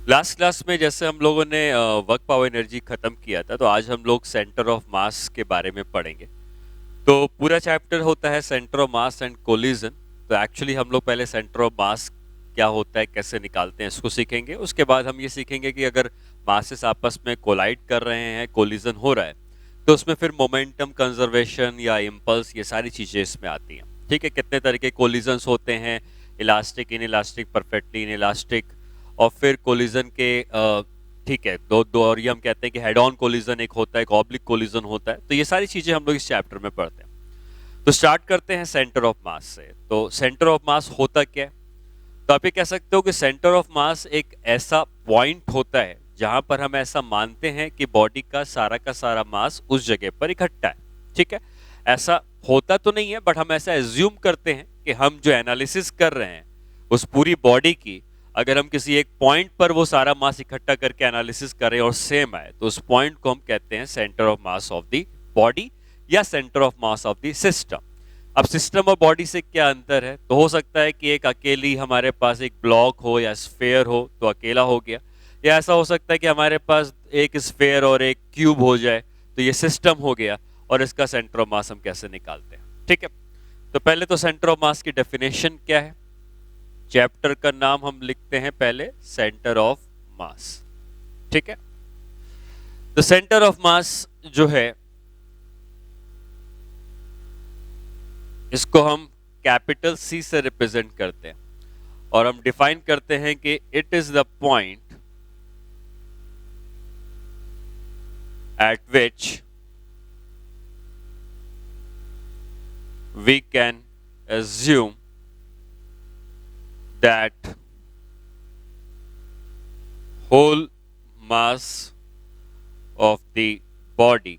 Last class में जैसे हम लोगों ने वर्क पावर एनर्जी खत्म किया था, तो आज हम लोग सेंटर ऑफ मास के बारे में पढ़ेंगे। तो पूरा चैप्टर होता है centre of mass and collision. तो एक्चुअली हम लोग पहले सेंटर ऑफ मास क्या होता है, कैसे निकालते हैं, इसको सीखेंगे। उसके बाद हम ये सीखेंगे कि अगर मासेस आपस में कोलाइड कर रहे हैं, कोलिजन हो रहा है, तो उसमें फिर मोमेंटम कंजर्वेशन या इम्पल्स, ये सारी चीजें इसमें आती हैं। ठीक है, कितने तरह के कोलिजन्स होते हैं, elastic, in elastic, perfectly in elastic, और फिर कोलिजन के ठीक है, दो दो और ये हम कहते हैं कि हेड ऑन कोलिजन एक होता है, एक ऑब्लिक कोलिजन होता है। तो ये सारी चीजें हम लोग इस चैप्टर में पढ़ते हैं। तो स्टार्ट करते हैं सेंटर ऑफ मास से। तो सेंटर ऑफ मास होता क्या है? तो आप ये कह सकते हो कि सेंटर ऑफ मास एक ऐसा पॉइंट होता है जहां पर हम ऐसा मानते हैं कि बॉडी का सारा मास उस जगह पर इकट्ठा है। ठीक है, ऐसा होता तो नहीं है, बट हम ऐसा एज्यूम करते हैं कि हम जो एनालिसिस कर रहे हैं उस पूरी बॉडी की, अगर हम किसी एक पॉइंट पर वो सारा मास इकट्ठा करके एनालिसिस करें और सेम आए, तो उस पॉइंट को हम कहते हैं centre of mass of the body या centre of mass of the system. अब सिस्टम और बॉडी से क्या अंतर है? तो हो सकता है कि एक अकेली हमारे पास एक ब्लॉक हो या स्फेयर हो तो अकेला हो गया, या ऐसा हो सकता है कि हमारे पास एक स्फेयर और एक क्यूब हो जाए तो ये सिस्टम हो गया। और इसका सेंटर ऑफ मास हम कैसे निकालते हैं? ठीक है, तो पहले तो सेंटर ऑफ मास की डेफिनेशन क्या है। चैप्टर का नाम हम लिखते हैं पहले सेंटर ऑफ मास। ठीक है, तो सेंटर ऑफ मास जो है, इसको हम कैपिटल सी से रिप्रेजेंट करते हैं, और हम डिफाइन करते हैं कि it is the point at which we can assume that whole mass of the body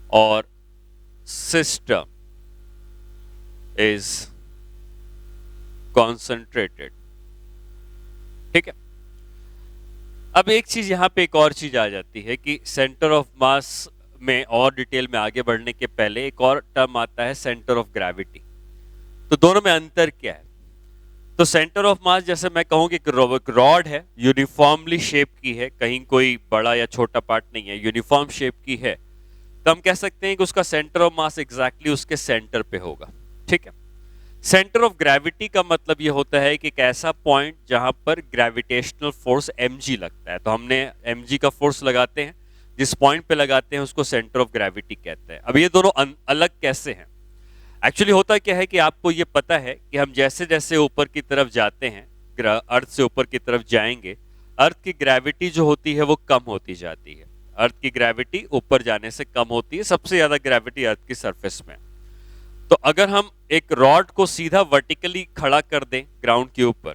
or system is concentrated। ठीक है, अब एक चीज यहां पे, एक और चीज आ जाती है कि सेंटर ऑफ मास में और डिटेल में आगे बढ़ने के पहले एक और टर्म आता है, सेंटर ऑफ ग्रेविटी। तो दोनों में अंतर क्या है? तो सेंटर ऑफ मास, जैसे मैं कहूं कि एक रॉड है, यूनिफॉर्मली शेप की है, कहीं कोई बड़ा या छोटा पार्ट नहीं है, यूनिफॉर्म शेप की है, तो हम कह सकते हैं कि उसका सेंटर ऑफ मास एग्जैक्टली उसके सेंटर पे होगा। ठीक है, सेंटर ऑफ ग्रेविटी का मतलब ये होता है कि एक ऐसा पॉइंट जहां पर ग्रेविटेशनल फोर्स mg लगता है। तो हमने mg का फोर्स लगाते हैं, जिस पॉइंट पे लगाते हैं उसको सेंटर ऑफ ग्रेविटी कहते हैं। अब ये दोनों अलग कैसे हैं? एक्चुअली होता क्या है कि आपको ये पता है कि हम जैसे जैसे ऊपर की तरफ जाते हैं, अर्थ से ऊपर की तरफ जाएंगे, अर्थ की ग्रेविटी जो होती है वो कम होती जाती है। अर्थ की ग्रेविटी ऊपर जाने से कम होती है, सबसे ज्यादा ग्रेविटी अर्थ की सरफेस में। तो अगर हम एक रॉड को सीधा वर्टिकली खड़ा कर दें ग्राउंड के ऊपर,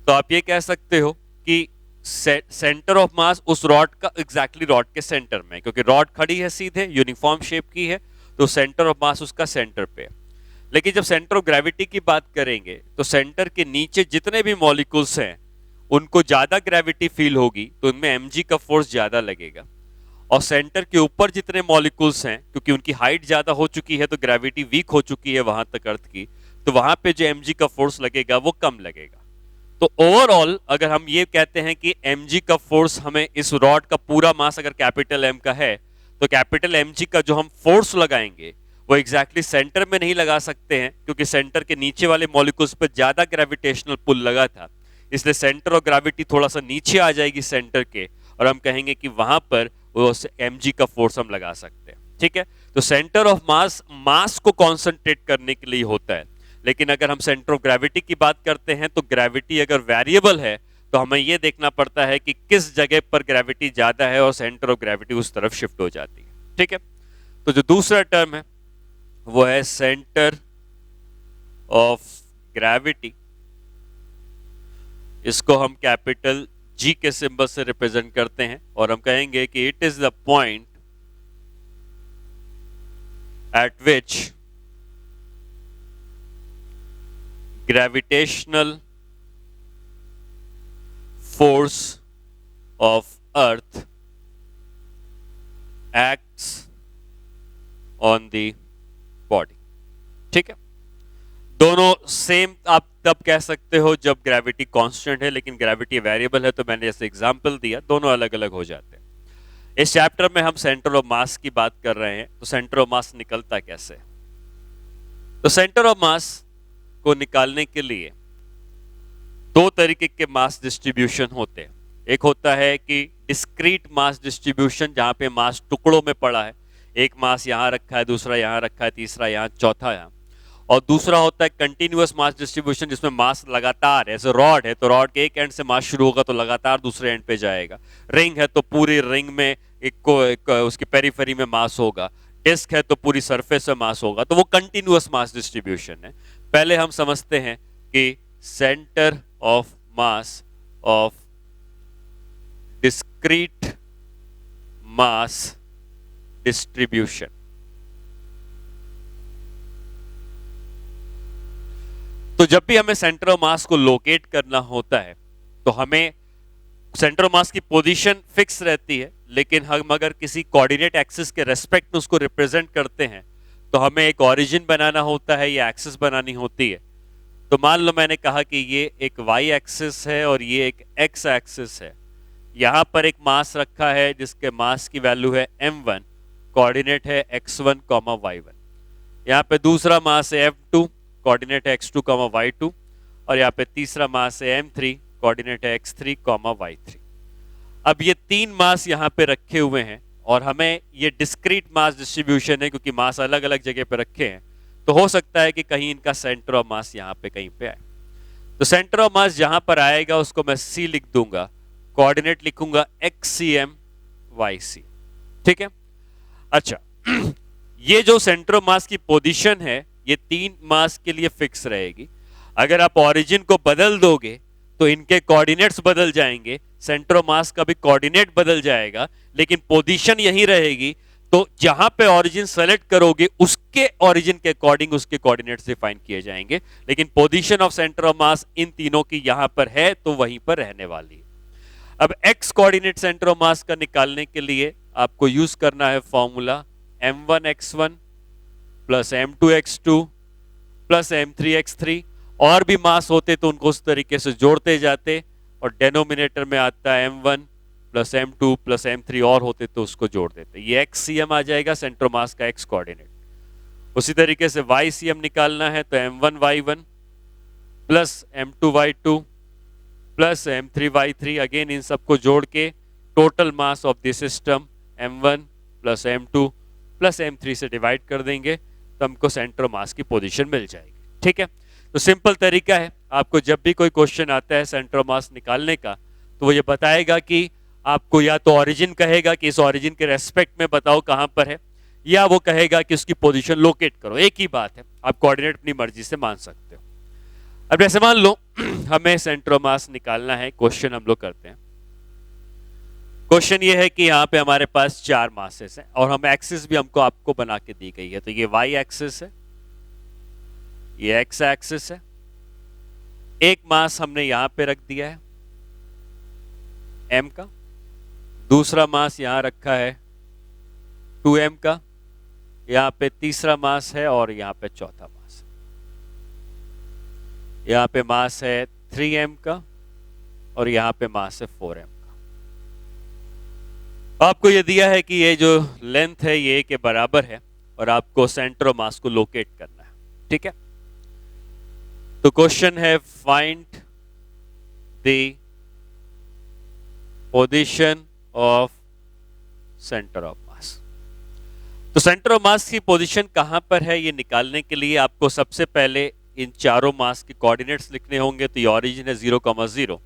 तो आप ये कह सकते हो कि सेंटर ऑफ मास उस रॉड का एग्जैक्टली रॉड के सेंटर में, क्योंकि रॉड खड़ी है सीधे, यूनिफॉर्म शेप की है, तो सेंटर ऑफ मास उसका सेंटर पे है। लेकिन जब सेंटर ऑफ ग्रेविटी की बात करेंगे, तो सेंटर के नीचे जितने भी मॉलिक्यूल्स हैं उनको ज्यादा ग्रेविटी फील होगी, तो उनमें mg का फोर्स ज्यादा लगेगा। और सेंटर के ऊपर जितने मॉलिक्यूल्स हैं, क्योंकि उनकी हाइट ज्यादा हो चुकी है, तो ग्रेविटी वीक हो चुकी है वहां तक अर्थ की, तो वहां पे जो mg का फोर्स लगेगा वो कम लगेगा। तो ओवरऑल अगर हम ये कहते हैं कि mg का फोर्स, हमें इस रॉड का पूरा मास अगर कैपिटल M का है, तो कैपिटल mg का जो हम फोर्स लगाएंगे वो एग्जैक्टली सेंटर में नहीं लगा सकते हैं, क्योंकि सेंटर के नीचे वाले मॉलिक्यूल्स पर ज्यादा ग्रेविटेशनल पुल लगा था। इसलिए सेंटर ऑफ ग्रेविटी थोड़ा सा नीचे आ जाएगी सेंटर के, और हम कहेंगे कि वहां पर वो mg का फोर्स हम लगा सकते हैं। ठीक है, तो सेंटर ऑफ मास मास को कॉन्सेंट्रेट करने के लिए होता है। लेकिन अगर हम सेंटर ऑफ ग्रेविटी की बात करते हैं, तो ग्रेविटी अगर वेरिएबल है, तो हमें यह देखना पड़ता है कि किस जगह पर ग्रेविटी ज्यादा है और सेंटर ऑफ ग्रेविटी उस तरफ शिफ्ट हो जाती है। ठीक है, तो जो दूसरा टर्म है वो है सेंटर ऑफ ग्रेविटी। इसको हम कैपिटल G के सिंबल से रिप्रेजेंट करते हैं, और हम कहेंगे कि it is the point at which gravitational force of earth acts on the body। ठीक है, दोनों सेम आप तब कह सकते हो जब ग्रेविटी कांस्टेंट है, लेकिन ग्रेविटी वेरिएबल है, तो मैंने जैसे एग्जांपल दिया, दोनों अलग अलग हो जाते हैं। इस चैप्टर में हम सेंटर ऑफ मास की बात कर रहे हैं, तो सेंटर ऑफ मास निकलता कैसे? तो सेंटर ऑफ मास को निकालने के लिए दो तरीके के मास डिस्ट्रीब्यूशन होते हैं। एक होता है कि डिस्क्रीट मास डिस्ट्रीब्यूशन, जहां पे मास टुकड़ों में पड़ा है, एक मास यहां रखा है, दूसरा यहां रखा है, तीसरा यहां, चौथा यहां। और दूसरा होता है कंटिन्यूअस मास डिस्ट्रीब्यूशन, जिसमें मास लगातार, ऐसे रॉड है तो रॉड के एक एंड से मास शुरू होगा तो लगातार दूसरे एंड पे जाएगा। रिंग है तो पूरी रिंग में एक उसकी पेरिफेरी में मास होगा। डिस्क है तो पूरी सरफेस में मास होगा, तो वो कंटिन्यूअस मास डिस्ट्रीब्यूशन है। पहले हम समझते हैं कि centre of mass of discrete mass distribution. तो जब भी हमें सेंटर ऑफ मास को लोकेट करना होता है, तो हमें सेंटर ऑफ मास की पोजीशन फिक्स रहती है, लेकिन हम अगर किसी कोऑर्डिनेट एक्सिस के रेस्पेक्ट में उसको रिप्रेजेंट करते हैं, तो हमें एक ओरिजिन बनाना होता है या एक्सिस बनानी होती है। तो मान लो मैंने कहा कि ये एक वाई एक्सिस है और ये एक एक्स एक्सिस है। यहां पर एक मास रखा है जिसके मास की वैल्यू है m1, कोऑर्डिनेट है x1, y1। यहाँ पे दूसरा मास है f2, कोऑर्डिनेट है x2, y2। और यहाँ पे तीसरा मास है m3, कोऑर्डिनेट है x3, y3। अब ये तीन मास यहाँ पे रखे हुए हैं और हमें ये डिस्क्रीट मास डिस्ट्रीब्यूशन है, क्योंकि मास अलग अलग जगह पे रखे हैं, तो हो सकता है कि कहीं इनका सेंटर ऑफ मास यहाँ पे कहीं पे आए। तो सेंटर ऑफ मास जहां पर आएगा उसको मैं C लिख दूंगा, कोऑर्डिनेट लिखूंगा XCM YC। ठीक है। अच्छा, ये जो सेंटर ऑफ मास की पोजीशन है, ये तीन मास के लिए फिक्स रहेगी। अगर आप ओरिजिन को बदल दोगे तो इनके कोऑर्डिनेट्स बदल जाएंगे, सेंटर ऑफ मास का भी कोऑर्डिनेट बदल जाएगा, लेकिन पोजीशन यही रहेगी। तो जहां पे ओरिजिन सेलेक्ट करोगे उसके ओरिजिन के अकॉर्डिंग उसके कोऑर्डिनेट्स डिफाइन किए जाएंगे, लेकिन position of centre of mass इन तीनों की यहां पर है तो वहीं पर रहने वाली है। अब एक्स कोऑर्डिनेट सेंटर ऑफ मास का निकालने के लिए आपको यूज करना है formula m1x1 plus m2x2 plus m3x3। और भी मास होते तो उनको उस तरीके से जोड़ते जाते, और डेनोमिनेटर में आता है m1 plus m2 plus m3, और होते तो उसको जोड़ देते। ये xcm आ जाएगा सेंटर मास का x कोऑर्डिनेट। उसी तरीके से ycm निकालना है तो m1y1 plus m2y2 plus m3y3। Again in सबको जोड़ के total mass of the system m1 plus m2 plus m3 से डिवाइड कर देंगे तो हमको सेंटर मास की पोजीशन मिल जाएगी। ठीक है। तो सिंपल तरीका है, आपको जब भी कोई क्वेश्चन आता है सेंटर मास निकालने का, तो वो ये बताएगा कि आपको या तो ओरिजिन कहेगा कि इस ओरिजिन के रेस्पेक्ट में बताओ कहां पर है, या वो कहेगा कि उसकी पोजीशन लोकेट करो। एक ही बात है, आप कोऑर्डिनेट अपनी मर्जी से मान सकते हो। अब जैसे मान लो हमें सेंटर ऑफ मास निकालना है, क्वेश्चन हम लोग करते हैं। क्वेश्चन ये है कि यहाँ पे हमारे पास चार मासेस हैं और हम एक्सिस भी हमको आपको बना के दी गई है। तो ये वाई एक्सिस है, ये एक्स एक्सिस है। एक मास हमने यहां पे रख दिया है m का, दूसरा मास यहां रखा है 2m का, यहां पे तीसरा मास है और यहां पे चौथा मास है। यहां पे मास है 3m का और यहां पे मास है 4m का। आपको ये दिया है कि ये जो लेंथ है ये के बराबर है और आपको सेंटर ऑफ मास को लोकेट करना है। ठीक है। तो क्वेश्चन है find the position of centre of मास। तो सेंटर ऑफ मास की पोजीशन कहां पर है ये निकालने के लिए आपको सबसे पहले इन चारों मास के कोऑर्डिनेट्स लिखने होंगे। तो ये ओरिजिन है 0,0,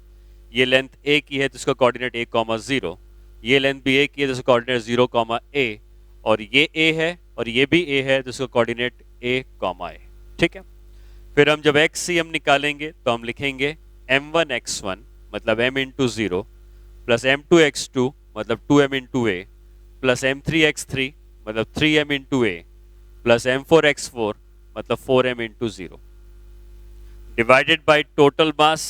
ये लेंथ a की है तो इसका कोऑर्डिनेट a,0, ये लेंथ भी a की है तो इसका कोऑर्डिनेट 0,a, और ये a है और ये भी a है तो इसका कोऑर्डिनेट a,a। ठीक है। फिर हम जब XCM निकालेंगे तो हम लिखेंगे m1x1 मतलब m इंटू 0 प्लस m2x2 मतलब 2m into a plus m3x3 मतलब 3m into a plus m4x4 मतलब 4m into 0 divided by total mass.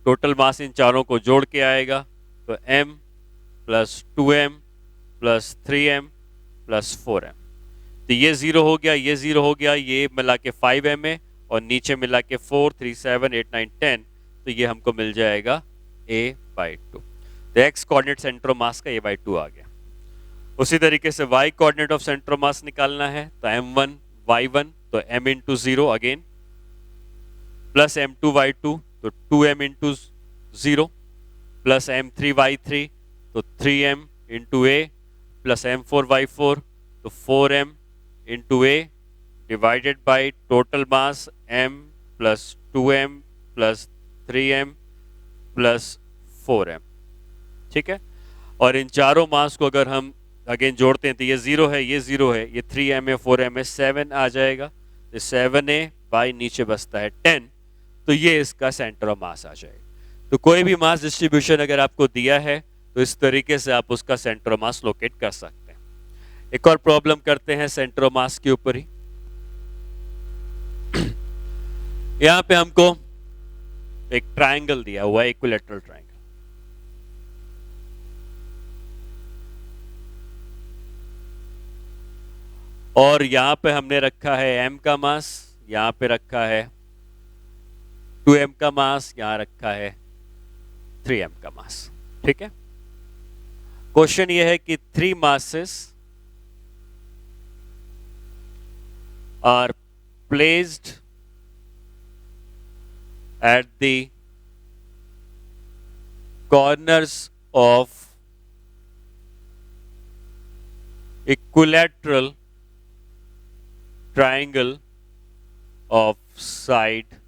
Total mass इन चारों को जोड़ के आएगा तो m plus 2m plus 3m plus 4m। तो ये 0 हो गया, ये 0 हो गया, ये मिला के 5m है और नीचे मिला के 4, 3, 7, 8, 9, 10, तो ये हमको मिल जाएगा a/2। तो x कोऑर्डिनेट सेंटर ऑफ मास का a/2 आ गया। उसी तरीके से y coordinate of centre of मास निकालना है तो m1 y1 तो m into 0 again, plus m2 y2 तो 2m into 0, plus m3 y3 तो 3m into a, plus m4 y4 तो 4m into a, divided by total mass m plus 2m plus 3m plus 4m। ठीक है, और इन चारों मास को अगर हम अगेन जोड़ते हैं तो ये 0 है, ये 0 है, ये 3m है, 4m है, 7 आ जाएगा, तो 7a बाई नीचे बचता है 10, तो ये इसका सेंटर ऑफ मास आ जाएगा। तो कोई भी मास डिस्ट्रीब्यूशन अगर आपको दिया है तो इस तरीके से आप उसका सेंटर ऑफ मास लोकेट कर सकते हैं। एक और प्रॉब्लम करते हैं सेंटर ऑफ मास के ऊपर ही। यहां पे हमको एक ट्रायंगल दिया हुआ है, इक्विलैटरल ट्रायंगल, और यहां पे हमने रखा है m का मास, यहां पे रखा है 2m का मास, यहां रखा है 3m का मास। ठीक है, क्वेश्चन ये है कि 3 masses are placed at the corners of equilateral triangle of side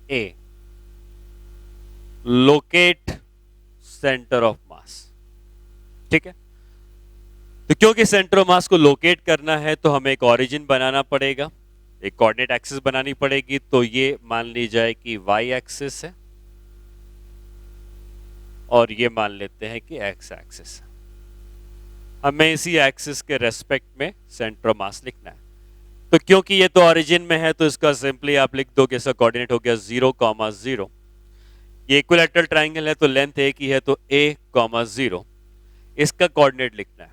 A. Locate center of mass। ठीक है, तो क्योंकि सेंटर ऑफ मास को लोकेट करना है तो हमें एक ओरिजिन बनाना पड़ेगा, एक कोऑर्डिनेट एक्सिस बनानी पड़ेगी। तो ये मान ली जाए कि y एक्सिस है और ये मान लेते हैं कि x एक्सिस है। हमें इसी एक्सिस के रेस्पेक्ट में सेंटर ऑफ मास लिखना है। तो क्योंकि ये तो ओरिजिन में है तो इसका सिंपली आप लिख दोगे, इसका कोऑर्डिनेट हो गया 0, 0। ये इक्विलैटरल ट्रायंगल है तो लेंथ एक ही है तो a, 0। इसका कोऑर्डिनेट लिखना है।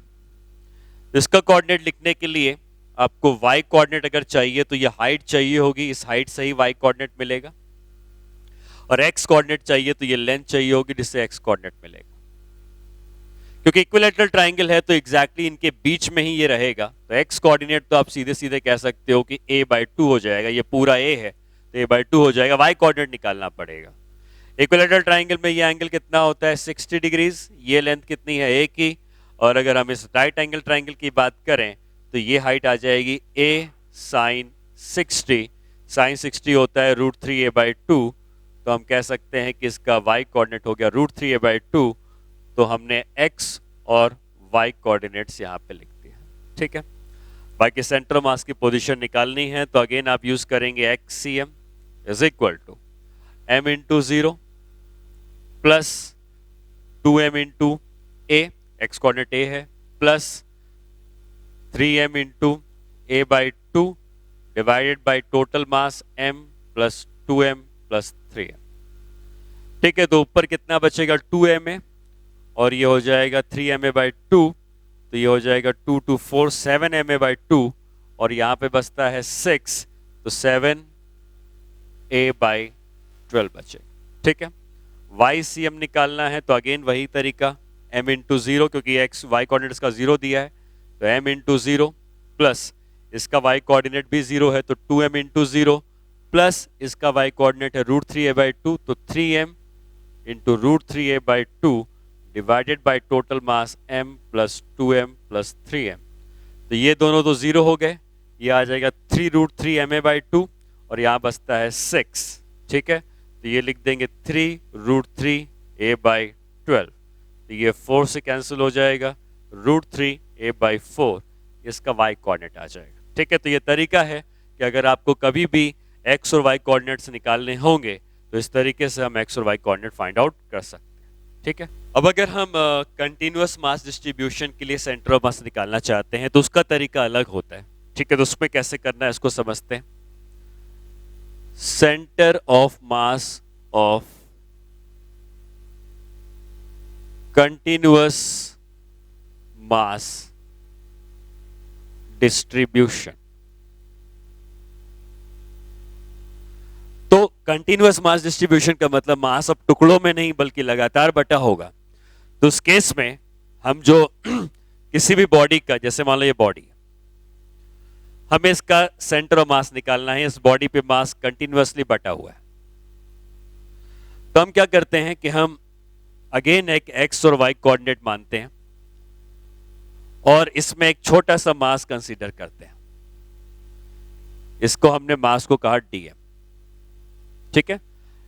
इसका कोऑर्डिनेट लिखने के लिए आपको y कोऑर्डिनेट अगर चाहिए तो ये हाइट चाहिए होगी, इस हाइट से ही y कोऑर्डिनेट मिलेगा, और x कोऑर्डिनेट चाहिए तो ये लेंथ चाहिए होगी जिससे x कोऑर्डिनेट मिलेगा। क्योंकि इक्विलैटरल ट्रायंगल है तो एग्जैक्टली इनके बीच में ही ये रहेगा, तो x कोऑर्डिनेट तो आप सीधे सीधे कह सकते हो कि a/2 हो जाएगा, ये पूरा a है तो a/2 हो जाएगा। y कोऑर्डिनेट निकालना पड़ेगा। इक्विलैटरल ट्रायंगल में ये एंगल कितना होता है 60 डिग्रीज, ये लेंथ कितनी है a की, और अगर हम इस राइट एंगल ट्रायंगल की बात करें तो ये हाइट आ जाएगी a sin 60, sin 60 होता है √3a/2, तो हम कह सकते हैं कि इसका y कोऑर्डिनेट हो गया √3a/2। तो हमने x और y कोऑर्डिनेट्स यहाँ पे लिख दिया। ठीक है, बाकी सेंटर मास की पोजीशन निकालनी है तो अगेन आप यूज करेंगे xcm is equal to m into 0 plus 2m into a, x coordinate a है, plus 3m into a/2 divided by total mass m plus 2m plus 3m। ठीक है, तो ऊपर कितना बचेगा 2m है और ये हो जाएगा 3ma/2, तो ये हो जाएगा 2 2 4 7ma/2, और यहाँ पे बचता है 6, तो 7a/12 बचे। ठीक है, ycm निकालना है तो अगेन वही तरीका, m इंटू 0, क्योंकि x y कोऑर्डिनेट्स का 0 दिया है तो m इंटू 0 प्लस इसका y कोऑर्डिनेट भी 0 है तो 2m इंटू 0 प्लस इसका y कोऑर्डिनेट है √3a/2 तो 3m into √3a/2 divided by total mass m plus 2m plus 3m। तो ये दोनों तो 0 हो गए, ये आ जाएगा 3√3ma/2 और यहाँ बचता है 6। ठीक है, तो ये लिख देंगे 3√3a/12, तो ये 4 से कैंसिल हो जाएगा, √3a/4 इसका y कोऑर्डिनेट आ जाएगा। ठीक है, तो ये तरीका है कि अगर आपको कभी भी x और y कोऑर्डिनेट्स निकालने होंगे तो इस तरीके से हम x और y कोऑर्डिनेट फाइंड आउट कर सकते हैं। ठीक है, अब अगर हम कंटिन्यूअस मास डिस्ट्रीब्यूशन के लिए सेंटर ऑफ मास निकालना चाहते हैं तो उसका तरीका अलग होता है। ठीक है, तो उसमें कैसे करना है इसको समझते हैं। Centre of mass of continuous mass distribution. Continuous mass distribution का मतलब मास अब टुकड़ों में नहीं बल्कि लगातार बटा होगा। तो उस केस में हम जो किसी भी बॉडी का, जैसे मान लो ये बॉडी है, हमें इसका सेंटर ऑफ मास निकालना है। इस बॉडी पे मास कंटिन्यूअसली बटा हुआ है, तो हम क्या करते हैं कि हम अगेन एक एक्स और वाई कोऑर्डिनेट मानते हैं और इसमें एक छोटा सा मास कंसीडर करते हैं। इसको हमने मास को कहा डीएम। ठीक है,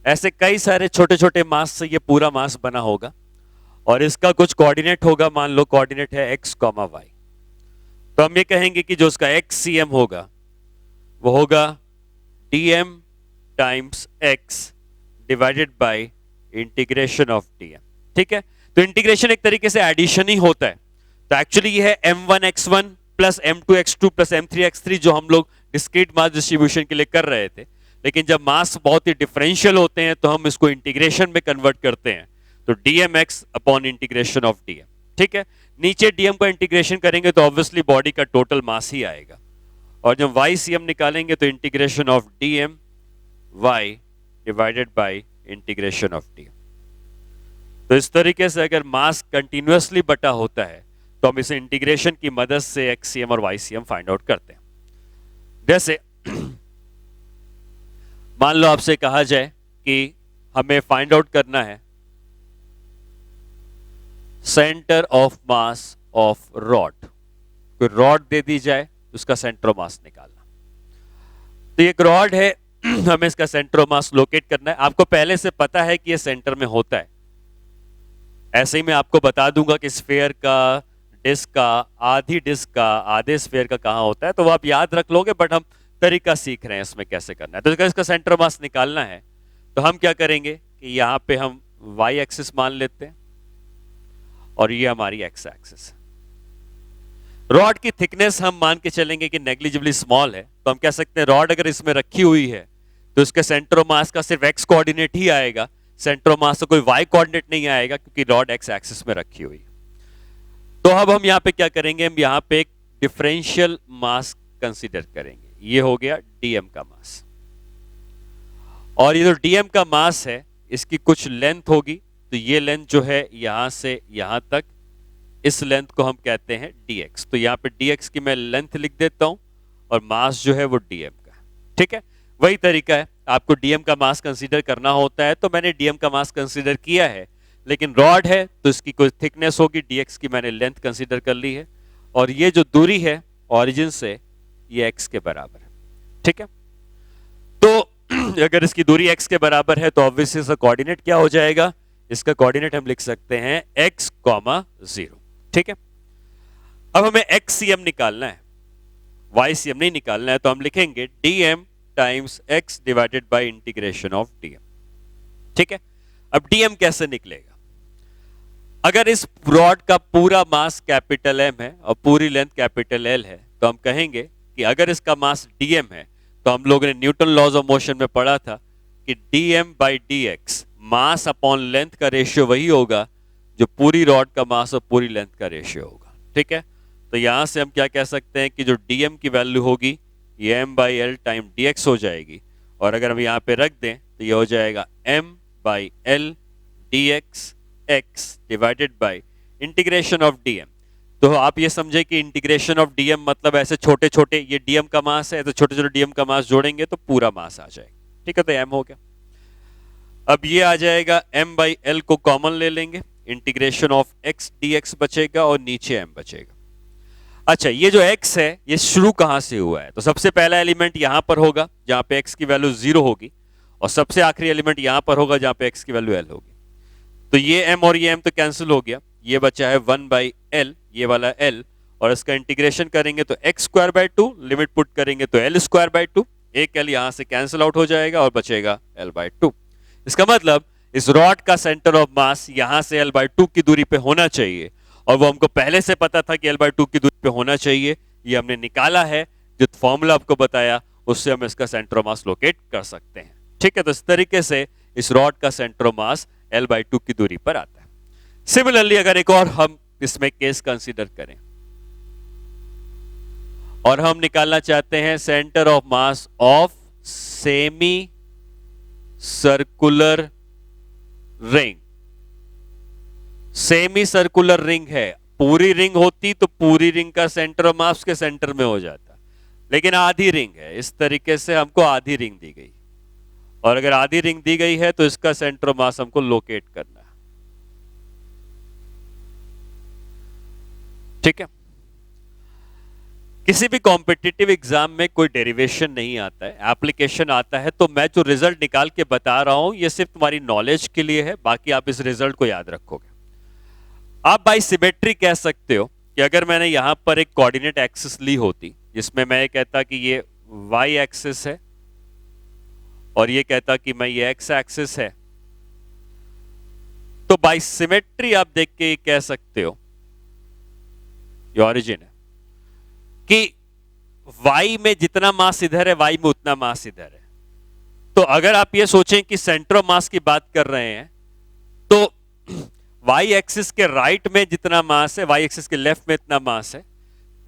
ऐसे कई सारे छोटे छोटे मास से ये पूरा मास बना होगा और इसका कुछ कोऑर्डिनेट होगा। मान लो कोऑर्डिनेट है एक्स कॉमा वाई, तो हम ये कहेंगे कि जो उसका एक्स सी एम होगा वो होगा DM times x divided by integration of DM. ठीक है, तो इंटीग्रेशन एक तरीके से एडिशन ही होता है। तो एक्चुअली ये है m1x1 plus m2x2 plus m3x3 जो हम लोग डिस्क्रीट मास डिस्ट्रीब्यूशन के लिए कर रहे थे। लेकिन जब मास बहुत ही डिफरेंशियल होते हैं तो हम इसको इंटीग्रेशन में कन्वर्ट करते हैं, तो dmx upon integration of dm। ठीक है, नीचे dm का इंटीग्रेशन करेंगे तो ऑब्वियसली बॉडी का टोटल मास ही आएगा, और जब ycm निकालेंगे तो integration of dm y divided by integration of dm। तो इस तरीके से अगर मास कंटिन्यूअसली बटा होता है तो हम इसे इंटीग्रेशन की मदद से xcm और ycm फाइंड आउट करते हैं। जैसे मान लो आपसे कहा जाए कि हमें फाइंड आउट करना है centre of mass of rod. कोई रॉड दे दी जाए, उसका सेंटर ऑफ मास निकालना। तो ये एक रॉड है, हमें इसका सेंटर ऑफ मास लोकेट करना है। आपको पहले से पता है कि ये सेंटर में होता है। ऐसे ही मैं आपको बता दूंगा कि स्फीयर का, डिस्क का, आधी डिस्क का, आधे स्फीयर का कहां होता है, तो वो आप याद रख लोगे, बट हम तरीका सीख रहे हैं इसमें कैसे करना है। तो अगर इसका सेंटर ऑफ मास निकालना है तो हम क्या करेंगे कि यहां पे हम वाई एक्सिस मान लेते हैं और ये हमारी एक्स एक्सिस। रॉड की थिकनेस हम मान के चलेंगे कि नेग्लिजिबली स्मॉल है, तो हम कह सकते हैं रॉड अगर इसमें रखी हुई है तो इसके सेंटर ऑफ मास का सिर्फ एक्स कोऑर्डिनेट ही आएगा, सेंटर ऑफ मास का कोई वाई कोऑर्डिनेट नहीं आएगा, क्योंकि रॉड एक्स एक्सिस में रखी हुई है। तो अब हम यहां पे क्या करेंगे, हम यहां पे एक डिफरेंशियल मास कंसीडर करेंगे। ये हो गया डीएम का मास, और ये जो डीएम का मास है इसकी कुछ लेंथ होगी। तो ये लेंथ जो है यहां से यहां तक, इस लेंथ को हम कहते हैं dx। तो यहां पे dx की मैं लेंथ लिख देता हूं और मास जो है वो dm का। ठीक है, वही तरीका है, आपको dm का मास कंसीडर करना होता है, तो मैंने dm का मास कंसीडर किया है। लेकिन रॉड है तो इसकी कोई थिकनेस होगी, dx की मैंने लेंथ कंसीडर कर ली है, और ये जो दूरी है ओरिजिन से ये x के बराबर है। ठीक है, तो अगर इसकी दूरी x के बराबर है तो ऑब्वियसली इसका कोऑर्डिनेट क्या हो जाएगा, इसका कोऑर्डिनेट हम लिख सकते हैं x, 0। ठीक है, अब हमें xcm निकालना है, ycm नहीं निकालना है, तो हम लिखेंगे dm times x divided by integration of dm। ठीक है, अब dm कैसे निकलेगा, अगर इस रॉड का पूरा मास कैपिटल M है और पूरी लेंथ कैपिटल L है, तो हम कहेंगे कि अगर इसका मास dm है तो हम लोगों ने न्यूटन लॉज ऑफ मोशन में पढ़ा था कि dm by dx mass upon length का रेशियो वही होगा जो पूरी रॉड का मास और पूरी लेंथ का रेशियो होगा। ठीक है, तो यहां से हम क्या कह सकते हैं कि जो dm की वैल्यू होगी ये m by L time dx हो जाएगी, और अगर हम यहाँ पे रख दें तो ये हो जाएगा m by L dx x divided by integration of dm। तो आप ये समझे कि इंटीग्रेशन ऑफ dm मतलब ऐसे छोटे छोटे, ये dm का मास है तो छोटे छोटे dm का मास जोड़ेंगे तो पूरा मास आ जाएगा। ठीक है, तो m हो गया। अब ये आ जाएगा m बाई एल को कॉमन ले लेंगे, इंटीग्रेशन ऑफ x dx बचेगा और नीचे m बचेगा। अच्छा, ये जो x है ये शुरू कहां से हुआ है, तो सबसे पहला एलिमेंट यहां पर होगा जहां पे x की वैल्यू 0 होगी, और सबसे आखिरी एलिमेंट यहां पर होगा जहां पे x की वैल्यू l होगी। तो ये m और ये m तो कैंसिल हो गया, ये बचा है 1 बाई एल, ये वाला l, और इसका इंटीग्रेशन करेंगे तो x square by 2, limit put करेंगे तो l स्क्वायर बाई 2, एक l यहां से कैंसिल आउट हो जाएगा और बचेगा l बाई 2। इसका मतलब इस रॉड का सेंटर ऑफ मास यहां से l बाई 2 की दूरी पे होना चाहिए, और वो हमको पहले से पता था कि l बाई 2 की दूरी पे होना चाहिए, ये हमने निकाला है। जो फॉर्मूला आपको बताया उससे हम इसका सेंटर ऑफ मास लोकेट कर सकते हैं। ठीक है, तो इस तरीके से इस रॉड का centre of mass l by 2 की दूरी पर आता है। सिमिलरली अगर एक और हम इसमें केस कंसीडर करें और हम निकालना चाहते हैं centre of mass of semi circular ring, semi circular ring है। पूरी रिंग होती तो पूरी रिंग का सेंटर ऑफ मास के सेंटर में हो जाता, लेकिन आधी रिंग है, इस तरीके से हमको आधी रिंग दी गई, और अगर आधी रिंग दी गई है तो इसका सेंटर ऑफ मास हमको लोकेट करना है। ठीक है, किसी भी कॉम्पिटिटिव एग्जाम में कोई डेरिवेशन नहीं आता है, एप्लीकेशन आता है। तो मैं जो रिजल्ट निकाल के बता रहा हूं ये सिर्फ तुम्हारी नॉलेज के लिए है, बाकी आप इस रिजल्ट को याद रखोगे। आप बाय सिमेट्री कह सकते हो कि अगर मैंने यहां पर एक कोऑर्डिनेट एक्सिस ली होती, जिसमें मैं ये कहता कि ये y एक्सिस है और ये कहता कि मैं ये x एक्सिस है, तो बाय सिमेट्री आप देख के कह सकते हो, ये ओरिजिन है, कि y में जितना मास इधर है y में उतना मास इधर है। तो अगर आप ये सोचें कि सेंटर ऑफ मास की बात कर रहे हैं, तो y एक्सिस के राइट में जितना मास है, y एक्सिस के लेफ्ट में इतना मास है,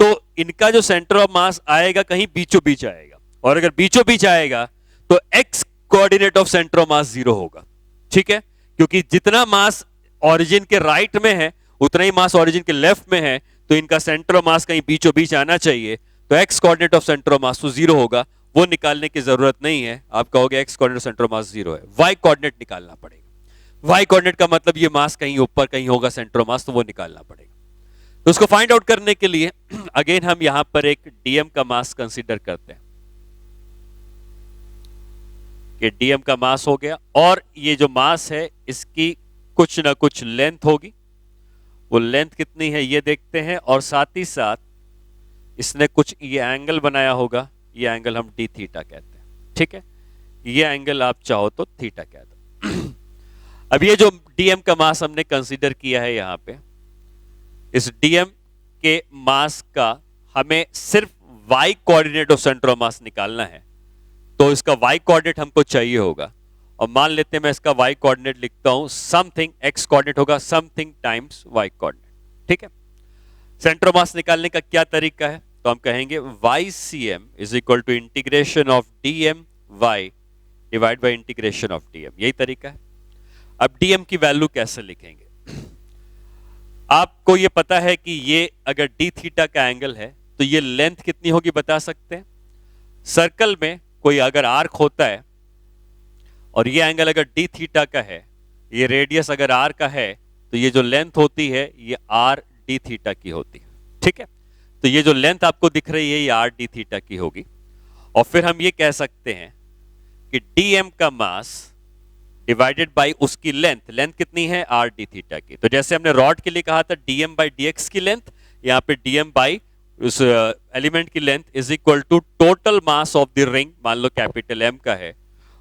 तो इनका जो सेंटर ऑफ मास आएगा कहीं बीचों बीच आएगा, और अगर बीचों बीच आएगा तो x coordinate of centre of मास 0 होगा। ठीक है, क्योंकि जितना मास ओरिजिन के राइट में है उतना ही मास ओरिजिन के लेफ्ट में है, तो इनका सेंटर ऑफ मास कहीं बीचों बीच आना चाहिए, तो x coordinate of centre of मास तो 0 होगा, वो निकालने की जरूरत नहीं है। आप कहोगे x कोऑर्डिनेट सेंटर ऑफ मास 0 है, y कोऑर्डिनेट निकालना पड़ेगा। y कोऑर्डिनेट का मतलब ये मास कहीं ऊपर कहीं होगा सेंटर ऑफ मास, तो वो निकालना पड़ेगा। तो उसको फाइंड आउट करने के लिए अगेन हम यहां पर एक dm का मास कंसीडर करते हैं कि dm का मास हो गया, और ये जो मास है इसकी कुछ ना कुछ लेंथ होगी। वो लेंथ कितनी है ये देखते हैं, और साथ ही साथ इसने कुछ ये एंगल बनाया होगा, ये एंगल हम डी थीटा कहते हैं। ठीक है, ये एंगल आप चाहो तो थीटा कह दो। अब ये जो dm का मास हमने कंसीडर किया है यहां पे, इस dm के मास का हमें सिर्फ y coordinate of centre of मास निकालना है, तो इसका y कोऑर्डिनेट हमको चाहिए होगा। और मान लेते हैं मैं इसका y कोऑर्डिनेट लिखता हूं, समथिंग x कोऑर्डिनेट होगा समथिंग टाइम्स y कोऑर्डिनेट। ठीक है, सेंटर ऑफ मास निकालने का क्या तरीका है, तो हम कहेंगे YCM is equal to integration of dm y divide by integration of dm, यही तरीका है। अब dm की वैल्यू कैसे लिखेंगे, आपको ये पता है कि ये अगर डी थीटा का एंगल है तो ये लेंथ कितनी होगी बता सकते हैं। सर्कल में कोई अगर आर्क होता है और ये एंगल अगर डी थीटा का है, ये रेडियस अगर आर का है, तो ये जो लेंथ होती है ये आर डी थीटा की होती है। ठीक है, तो ये जो लेंथ आपको दिख रही है ये आर डी थीटा की होगी। और फिर हम ये कह सकते हैं कि dm का मास डिवाइडेड बाई उसकी लेंथ, लेंथ कितनी है आर डी थीटा की। तो जैसे हमने रॉड के लिए कहा था dm बाई dx की लेंथ, यहाँ पे dm बाई उस एलिमेंट की length is equal to total mass of the ring, मान लो कैपिटल M का है,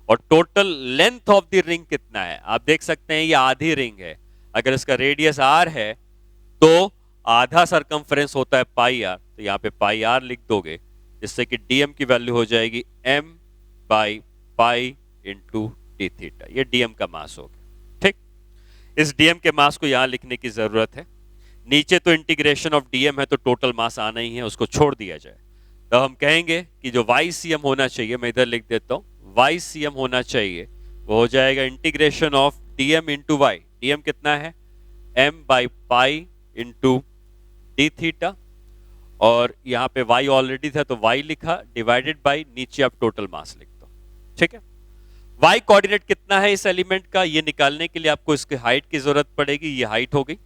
और total length of the ring कितना है। आप देख सकते हैं ये आधी रिंग है, अगर इसका रेडियस r है तो आधा सरकमफ्रेंस होता है पाई r, तो यहाँ पे पाई r लिख दोगे, जिससे कि dm की वैल्यू हो जाएगी m by pi into d theta, ये dm का मास हो गया। ठीक, इस dm के मास को यहां लिखने की जरूरत है। नीचे तो इंटीग्रेशन ऑफ dm है तो टोटल मास आना ही है, उसको छोड़ दिया जाए। तो हम कहेंगे कि जो YCM होना चाहिए, मैं इधर लिख देता हूं, YCM होना चाहिए वो हो जाएगा integration of dm into y. dm कितना है m by pi into d theta, और यहाँ पे y ऑलरेडी था तो y लिखा, डिवाइडेड बाई नीचे आप टोटल मास लिख दो। ठीक है, y कोऑर्डिनेट कितना है इस एलिमेंट का, ये निकालने के लिए आपको इसके हाइट की जरूरत पड़ेगी। ये हाइट हो गई,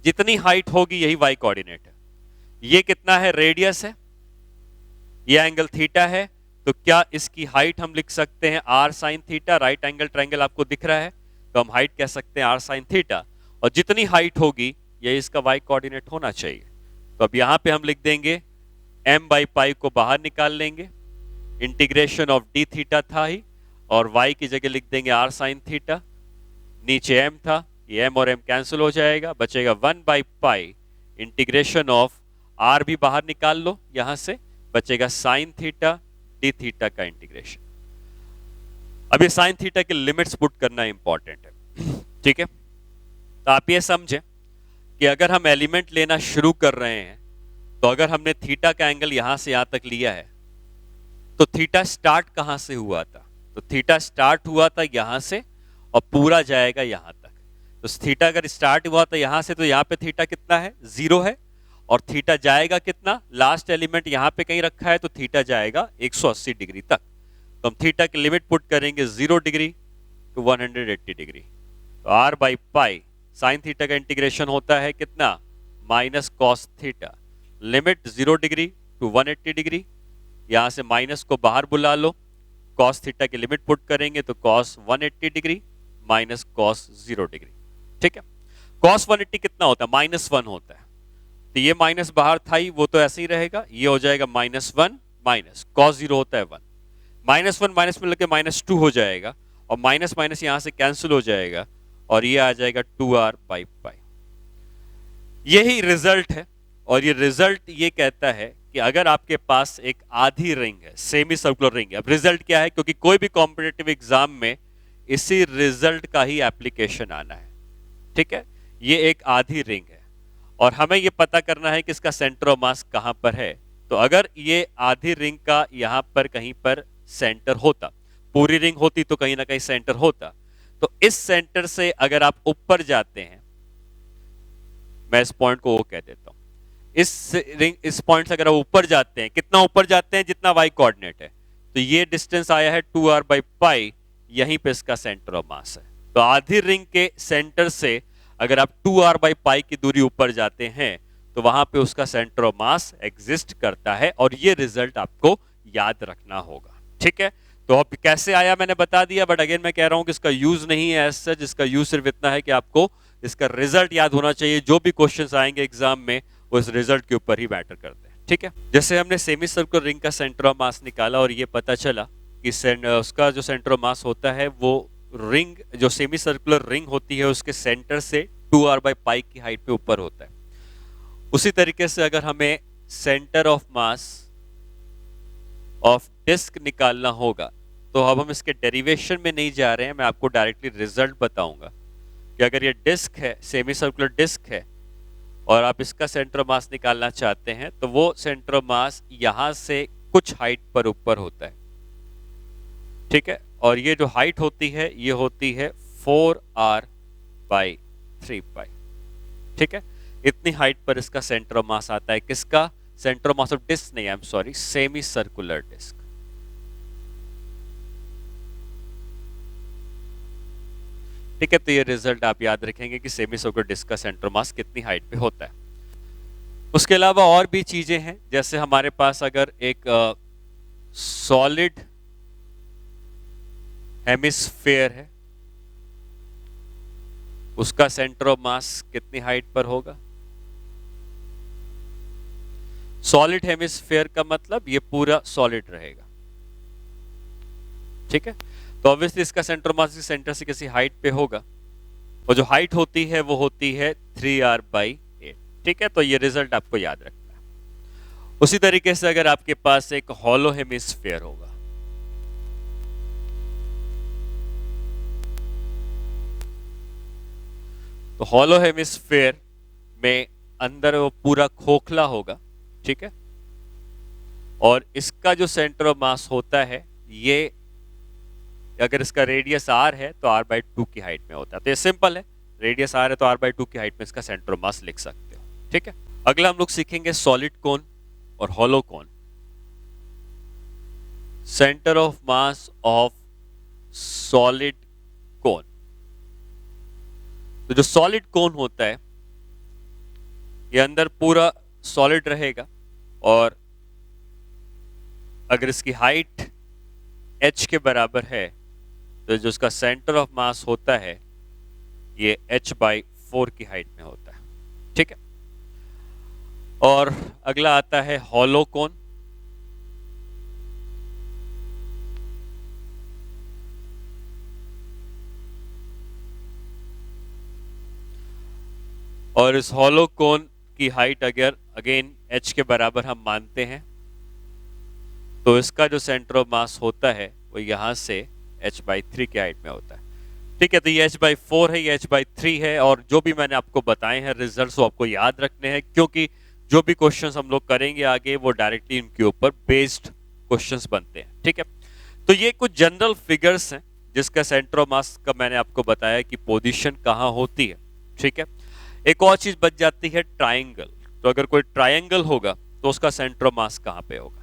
जितनी हाइट होगी यही y कोऑर्डिनेट है। ये कितना है रेडियस है, ये एंगल थीटा है, तो क्या इसकी हाइट हम लिख सकते हैं r sine theta. Right angle triangle आपको दिख रहा है तो हम हाइट कह सकते हैं r साइन थीटा, और जितनी हाइट होगी ये इसका y कोऑर्डिनेट होना चाहिए। तो अब यहां पे हम लिख देंगे m बाई पाई को बाहर निकाल लेंगे, इंटीग्रेशन ऑफ डी थीटा था ही, और y की जगह लिख देंगे r साइन थीटा, नीचे m था, ये m और m कैंसिल हो जाएगा, बचेगा 1 by pi integration of r भी बाहर निकाल लो यहां से, बचेगा साइन थीटा डी थीटा का इंटीग्रेशन। अब ये साइन थीटा के लिमिट्स पुट करना इंपॉर्टेंट है। ठीक है, तो आप ये समझें कि अगर हम एलिमेंट लेना शुरू कर रहे हैं तो अगर हमने थीटा का एंगल यहां से यहां तक लिया है तो थीटा स्टार्ट कहां से हुआ था, तो थीटा स्टार्ट हुआ था यहां से और पूरा जाएगा यहां तक। तो थीटा अगर स्टार्ट हुआ था यहां से, तो यहां पे थीटा कितना है, 0 है। और थीटा जाएगा कितना, लास्ट एलिमेंट यहां पे कहीं रखा है, तो थीटा जाएगा 180 डिग्री तक। तो हम थीटा की लिमिट पुट करेंगे 0 डिग्री टू 180 डिग्री। तो r by pi sine theta का इंटीग्रेशन होता है कितना, minus cos theta, limit 0 degree to 180 degree. यहां से माइनस को बाहर बुला लो, कॉस थीटा की लिमिट पुट करेंगे तो cos 180 degree minus cos 0 degree. ठीक है, कॉस 180 कितना होता है, -1 होता है। तो ये माइनस बाहर था ही, वो तो ऐसे ही रहेगा, ये हो जाएगा -1 माइनस कॉस 0 होता है 1, -1 माइनस में लगे -2 हो जाएगा, और माइनस माइनस यहां से कैंसिल हो जाएगा, और ये आ जाएगा 2r बाई पाई। यही रिजल्ट है। और ये रिजल्ट ये कहता है कि अगर आपके पास एक आधी रिंग है, सेमी सर्कुलर रिंग है। अब रिजल्ट क्या है, क्योंकि कोई भी कॉम्पिटिटिव एग्जाम में इसी रिजल्ट का ही एप्लीकेशन आना है। ठीक है, ये एक आधी रिंग है और हमें ये पता करना है कि इसका सेंटर ऑफ मास कहां पर है। तो अगर ये आधी रिंग का यहां पर कहीं पर सेंटर होता, पूरी रिंग होती तो कहीं ना कहीं सेंटर होता, तो इस सेंटर से अगर आप ऊपर जाते हैं, मैं इस पॉइंट को वो कह देता हूं, इस पॉइंट से अगर आप ऊपर जाते हैं, कितना ऊपर जाते हैं, जितना वाई कोऑर्डिनेट है, तो ये डिस्टेंस आया है 2r बाई पाई, यहीं पे इसका सेंटर ऑफ मास है। तो आधी रिंग के सेंटर से अगर आप 2r बाई पाई की दूरी ऊपर जाते हैं, तो वहां पे उसका सेंटर ऑफ मास एग्जिस्ट करता है, और ये रिजल्ट आपको याद रखना होगा। ठीक है, तो अब कैसे आया मैंने बता दिया, बट अगेन मैं कह रहा हूं कि इसका यूज नहीं है एज सच, इसका यूज सिर्फ इतना है कि आपको इसका रिजल्ट याद होना चाहिए। जो भी क्वेश्चंस आएंगे एग्जाम में वो इस रिजल्ट के ऊपर ही मैटर करते हैं। ठीक है, जैसे हमने सेमी सर्कुलर रिंग का सेंटर ऑफ मास निकाला और ये पता चला कि उसका जो सेंटर ऑफ मास होता है वो रिंग, जो सेमी सर्कुलर रिंग होती है उसके सेंटर से 2r बाई पाई की हाइट पे ऊपर होता है। उसी तरीके से अगर हमें centre of mass of disc निकालना होगा, तो अब हम इसके डेरिवेशन में नहीं जा रहे हैं, मैं आपको डायरेक्टली रिजल्ट बताऊंगा कि अगर ये डिस्क है, सेमी सर्कुलर डिस्क है, और आप इसका सेंटर ऑफ मास निकालना चाहते हैं, तो वो सेंटर ऑफ मास यहां से कुछ हाइट पर ऊपर होता है। ठीक है, और ये जो हाइट होती है ये होती है 4r बाई 3 पाई। ठीक है, इतनी हाइट पर इसका सेंटर ऑफ मास आता है। किसका, centre of mass of disc नहीं, I am sorry, semi circular disc. ठीक है, तो ये रिजल्ट आप याद रखेंगे कि सेमी सर्कुलर डिस्क का सेंटर ऑफ मास कितनी हाइट पे होता है। उसके अलावा और भी चीजें हैं, जैसे हमारे पास अगर एक सॉलिड हेमिस्फेयर है, उसका सेंटर ऑफ मास कितनी हाइट पर होगा। सॉलिड हेमिस्फेयर का मतलब ये पूरा सॉलिड रहेगा। ठीक है, तो ऑब्वियसली इसका सेंटर ऑफ मास सेंटर से किसी हाइट पे होगा, और जो हाइट होती है वो होती है 3r बाई 8। ठीक है, तो ये रिजल्ट आपको याद रखना है। उसी तरीके से अगर आपके पास एक हॉलो हेमिस्फेयर होगा, तो हॉलो हेमिस्फेयर में अंदर वो पूरा खोखला होगा। ठीक है, और इसका जो सेंटर ऑफ मास होता है, ये अगर इसका रेडियस r है तो r बाई 2 की हाइट में होता है। तो ये सिंपल है, रेडियस r है तो r बाई 2 की हाइट में इसका सेंटर ऑफ मास लिख सकते हो। ठीक है, अगला हम लोग सीखेंगे सॉलिड कोन और hollow cone. Centre of mass of solid कोन, तो जो सॉलिड कोन होता है ये अंदर पूरा सॉलिड रहेगा, और अगर इसकी हाइट h के बराबर है, तो जो इसका सेंटर ऑफ मास होता है ये h बाई 4 की हाइट में होता है। ठीक है, और अगला आता है हॉलो कोन। और इस हॉलो कोन की हाइट अगर अगेन h के बराबर हम मानते हैं, तो इसका जो सेंटर ऑफ मास होता है वो यहां से h बाई 3 की हाइट में होता है। ठीक है, तो ये h बाई 4 है, ये h बाई 3 है, और जो भी मैंने आपको बताए हैं रिजल्ट्स वो आपको याद रखने हैं, क्योंकि जो भी क्वेश्चंस हम लोग करेंगे आगे वो डायरेक्टली इनके ऊपर बेस्ड क्वेश्चंस बनते हैं। ठीक है, तो ये कुछ जनरल फिगर्स हैं जिसका सेंटर ऑफ मास का मैंने आपको बताया कि पोजीशन कहाँ होती है, ठीक है। एक और चीज बच जाती है ट्रायंगल। तो अगर कोई ट्रायंगल होगा तो उसका सेंटर ऑफ मास कहाँ पे होगा?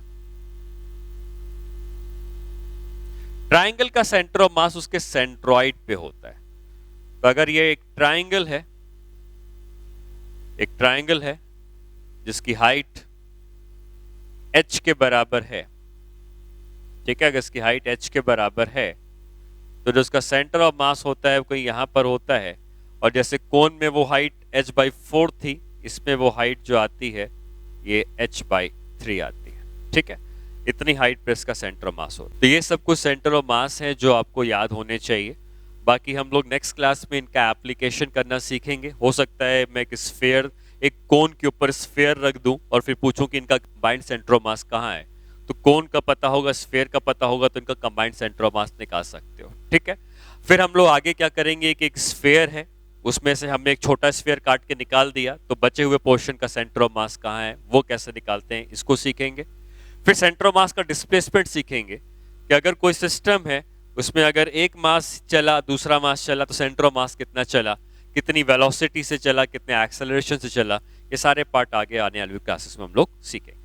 ट्रायंगल का सेंटर ऑफ मास उसके सेंट्रॉइड पे होता है। तो अगर ये एक ट्रायंगल है जिसकी हाइट h के बराबर है, ठीक है, अगर इसकी हाइट h के बराबर है तो जो उसका सेंटर ऑफ मास होता है वो कहीं यहां पर होता है। और जैसे कोन में वो हाइट h/4 थी, इसमें वो हाइट जो आती है ये h/3 आती है, ठीक है। इतनी हाइट पे इसका सेंटर ऑफ मास होता है। तो ये सब कुछ सेंटर ऑफ मास है जो आपको याद होने चाहिए। बाकी हम लोग नेक्स्ट क्लास में इनका एप्लीकेशन करना सीखेंगे। हो सकता है मैं एक कोन के ऊपर स्फेयर रख दूं और फिर पूछूं कि इनका कंबाइंड सेंटर ऑफ मास कहाँ है। तो कोन का पता होगा, स्फेयर का पता होगा, तो इनका कंबाइंड सेंटर ऑफ मास निकाल सकते हो, ठीक है। फिर हम लोग आगे क्या करेंगे कि एक स्फेयर है, उसमें से हमने एक छोटा स्फेयर काट के निकाल दिया, तो बचे हुए पोर्शन का सेंटर ऑफ मास कहाँ है वो कैसे निकालते हैं, इसको सीखेंगे। फिर सेंटर ऑफ मास का डिस्प्लेसमेंट सीखेंगे कि अगर कोई सिस्टम है उसमें अगर एक मास चला, दूसरा मास चला, तो सेंटर ऑफ मास कितना चला, कितनी वेलोसिटी से चला, कितने एक्सेलरेशन से चला। ये सारे पार्ट आगे आने वाली क्लासेस में हम लोग सीखेंगे।